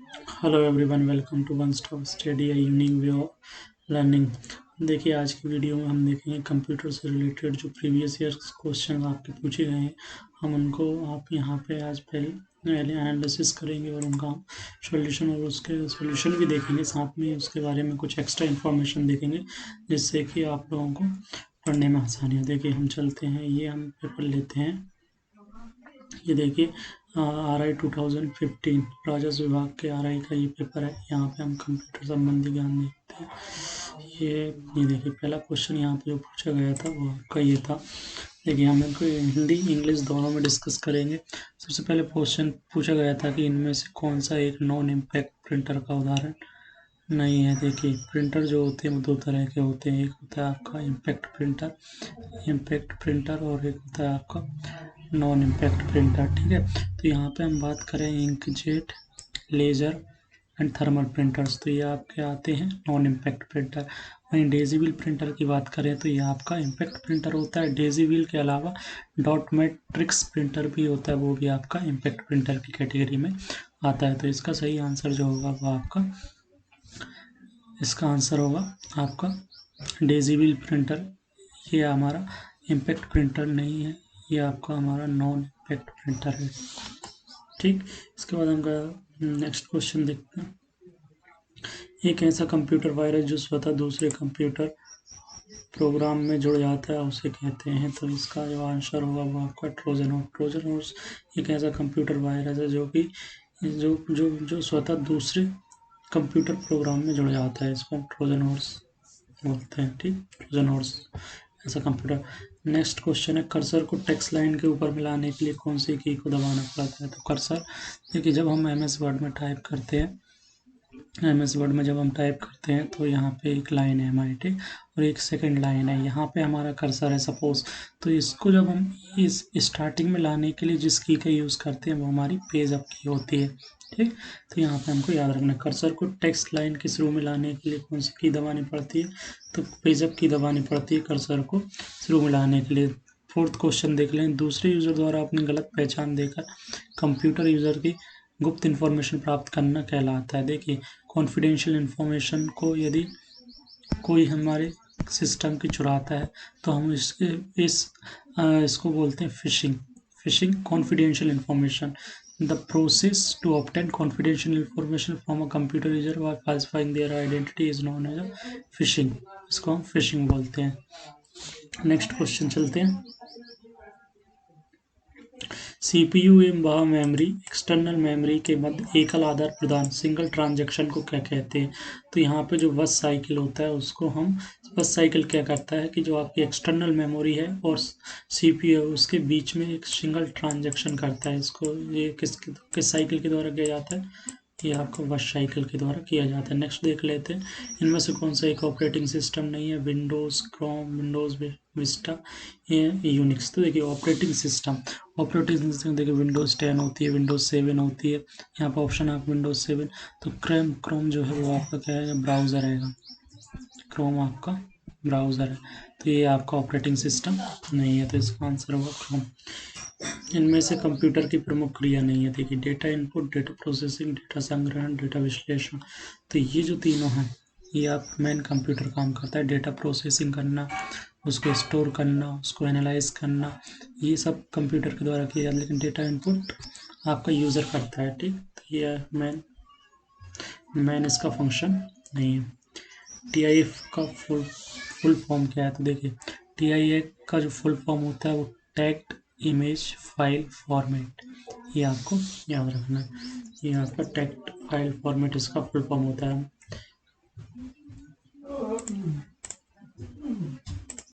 Hello everyone, welcome to one stop study, unique way of learning. देखिए, आज की video में हम देखेंगे कंप्यूटर से रिलेटेड जो प्रीवियस ईयर क्वेश्चन आपके पूछे गए हैं, हम उनको आप यहाँ पे आज पहले एनालिसिस करेंगे और उनका सॉल्यूशन और उसके सॉल्यूशन भी देखेंगे। साथ में उसके बारे में कुछ एक्स्ट्रा इन्फॉर्मेशन देखेंगे जिससे कि आप लोगों को पढ़ने में आसानी हो। देखिए, हम चलते हैं, ये हम पेपर लेते हैं। ये देखिए, RI 2015 राजस्व विभाग के RI का ये पेपर है। यहाँ पे हम कंप्यूटर संबंधी ज्ञान देखते हैं। ये देखिए, पहला क्वेश्चन यहाँ पे जो पूछा गया था वो आपका ये था। देखिए, हम इनको हिंदी इंग्लिश दोनों में डिस्कस करेंगे। सबसे पहले क्वेश्चन पूछा गया था कि इनमें से कौन सा एक नॉन इम्पैक्ट प्रिंटर का उदाहरण नहीं है। देखिए, प्रिंटर जो होते हैं वो दो तरह के होते हैं। एक होता है आपका इम्पैक्ट प्रिंटर और एक होता है आपका नॉन इम्पैक्ट प्रिंटर। ठीक है, तो यहाँ पे हम बात करें inkjet, laser and thermal printers, तो ये आपके आते हैं नॉन इम्पैक्ट प्रिंटर। वहीं डेजीव्हील प्रिंटर की बात करें तो ये आपका इम्पैक्ट प्रिंटर होता है। डेजीव्हील के अलावा डॉट मैट्रिक्स प्रिंटर भी होता है, वो भी आपका इम्पैक्ट प्रिंटर की कैटेगरी में आता है। तो इसका सही आंसर जो होगा वो इसका आंसर होगा आपका डेजीव्हील प्रिंटर। ये हमारा इम्पैक्ट प्रिंटर नहीं है, ये आपका हमारा नॉन इम्पैक्ट प्रिंटर है। ठीक, इसके बाद हम नेक्स्ट क्वेश्चन देखते हैं। एक ऐसा कंप्यूटर वायरस जो स्वतः दूसरे कंप्यूटर प्रोग्राम में जुड़ जाता है उसे कहते हैं। तो इसका जो आंसर होगा वो आपका ट्रोजन हॉर्स। ट्रोजन हॉर्स एक ऐसा कंप्यूटर वायरस है जो कि जो जो जो स्वतः दूसरे कंप्यूटर प्रोग्राम में जुड़ जाता है, इसको ट्रोजन हॉर्स बोलते हैं। ठीक, ट्रोजन हॉर्स ऐसा कंप्यूटर। नेक्स्ट क्वेश्चन है, कर्सर को टेक्स्ट लाइन के ऊपर मिलाने के लिए कौन सी की को दबाना पड़ता है। तो कर्सर, देखिए, जब हम MS वर्ड में टाइप करते हैं, MS वर्ड में जब हम टाइप करते हैं तो यहाँ पे एक लाइन है हमारी, ठीक, और एक सेकंड लाइन है, यहाँ पे हमारा कर्सर है सपोज। तो इसको जब हम इस स्टार्टिंग में लाने के लिए जिस की का यूज़ करते हैं वो हमारी पेज अप की होती है। ठीक, तो यहाँ पे हमको याद रखना है कर्सर को टेक्स्ट लाइन के शुरू में लाने के लिए कौन सी की दबानी पड़ती है। तो पेज अप की दबानी पड़ती है कर्सर को शुरू में लाने के लिए। फोर्थ क्वेश्चन देख लें, दूसरे यूज़र द्वारा अपनी गलत पहचान देकर कंप्यूटर यूज़र की गुप्त इन्फॉर्मेशन प्राप्त करना कहलाता है। देखिए, कॉन्फिडेंशियल इन्फॉर्मेशन को यदि कोई हमारे सिस्टम की चुराता है तो हम इसको बोलते हैं phishing confidential information. The process to obtain confidential information from a computer user by falsifying their identity is known as phishing. इसको हम फिशिंग बोलते हैं। नेक्स्ट क्वेश्चन चलते हैं। CPU एवं वह मेमोरी एक्सटर्नल मेमोरी के मध्य एकल आधार प्रदान सिंगल ट्रांजैक्शन को क्या कहते हैं। तो यहाँ पे जो बस साइकिल होता है उसको हम बस साइकिल क्या करता है कि जो आपकी एक्सटर्नल मेमोरी है और CPU है उसके बीच में एक सिंगल ट्रांजैक्शन करता है। इसको ये किस साइकिल के द्वारा किया जाता है, ये आपको बस साइकिल के द्वारा किया जाता है। नेक्स्ट देख लेते हैं, इनमें से कौन सा एक ऑपरेटिंग सिस्टम नहीं है। विंडोज़, क्रोम, विंडोज़ विस्टा, ये यूनिक्स। तो देखिए, ऑपरेटिंग सिस्टम देखिए विंडोज़ 10 होती है, विंडोज़ 7 होती है। यहाँ पर ऑप्शन है विंडोज़ 7। तो क्रोम जो है वो आपका क्या है, ब्राउज़र रहेगा। क्रोम आपका ब्राउज़र है, तो ये आपका ऑपरेटिंग सिस्टम नहीं है, तो इसका आंसर होगा क्रोम। इनमें से कंप्यूटर की प्रमुख क्रिया नहीं है। देखिए, data input, data processing, data संग्रहण, डेटा विश्लेषण। तो ये जो तीनों हैं ये आप मेन कंप्यूटर काम करता है। डेटा प्रोसेसिंग करना, उसको स्टोर करना, उसको एनालाइज करना, ये सब कंप्यूटर के द्वारा किया जाता है। लेकिन डेटा इनपुट आपका यूज़र करता है। ठीक, तो ये मेन इसका फंक्शन नहीं है। TIF का फुल फॉर्म क्या है। तो देखिए, TIF का जो फुल फॉर्म होता है वो टैग्ड इमेज फाइल फॉर्मेट, ये आपको याद रखना है। ये आपका टैग्ड फाइल फॉर्मेट इसका फुल फॉर्म होता है।